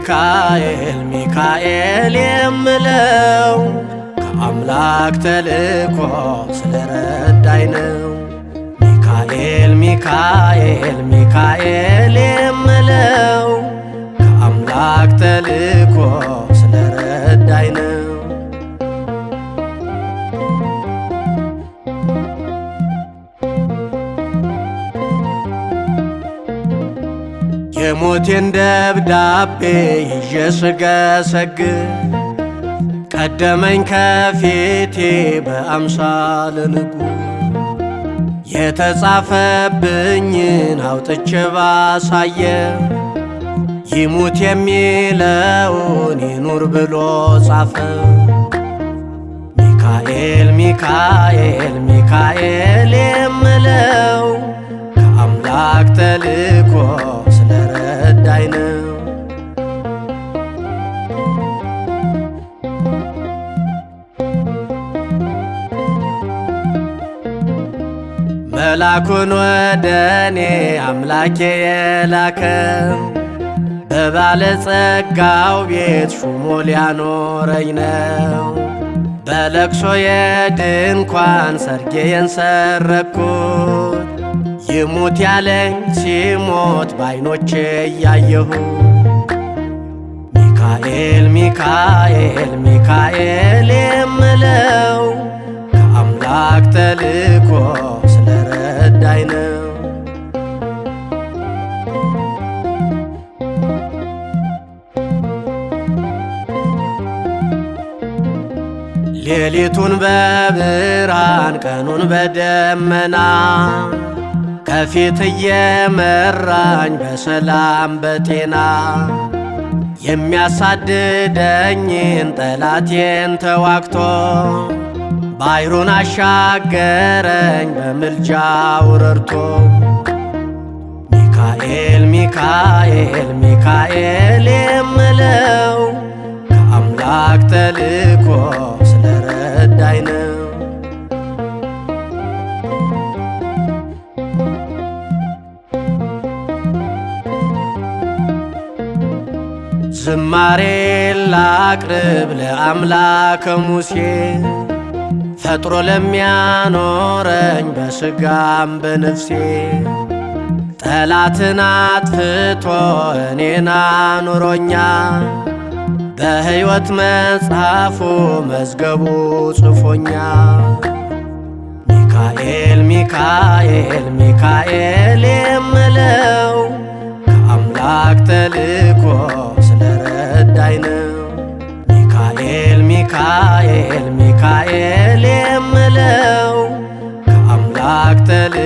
ሚካኤል ሚካኤል የምለው ከአምላክ ተልኮ ስለረዳኝ ነው። ሚካኤል ሚካኤል ሚካኤል የምለው ከአምላክ ተልኮ ስለረዳኝ ነው። የሞቴን ደብዳቤ ይዤ ስገሰግስ ቀደመኝ ከፊቴ በአምሳለ ንጉሥ። የተጻፈብኝን አውጥቼ ባሳየ ይሙት የሚለውን ይኑር ብሎ ጻፈ። ሚካኤል ሚካኤል ሚካኤል የምለው ከአምላክ ተልኮ ስለረዳኝ ነው። መላኩን ወደኔ አምላኬ የላከው በባለጸጋው ቤት ሹሞ ሊያኖረኝ ነው። በለቅሶ የድንኳን ሰርጌን ሰረኩት ይሙት ያለኝ ሲሞት ባይኖቼ እያየሁ። ሚካኤል ሚካኤል ሚካኤል የምለው ከአምላክ ተልኮ ስለረዳኝ ነው። ሌሊቱን በብርሃን ቀኑን በደመና ከፊት እየመራኝ በሰላም በጤና የሚያሳድደኝን ጠላቴን ተዋግቶ ባሕሩን አሻገረኝ በምልጃው ረድቶ። ሚካኤል ሚካኤል ሚካኤል የምለው ከአምላክ ተልኮ ስለረዳኝ ነው። ዝማሬ ላቅርብ ለአምላከ ሙሴ ፈጥሮ ለሚያኖረኝ በሥጋም በነፍሴ። ጠላትን አጥፍቶ እኔን አኑሮኛል በሕይወት መጽሐፉ መዝገቡ ጽፎኛል። ሚካኤል ሚካኤል ሚካኤል የምለው ከአምላክ ተልኮ ስለረዳኝ ነው። ሚካኤል ሚካኤል ሚካኤል የምለው ከአምላክ ተልኮ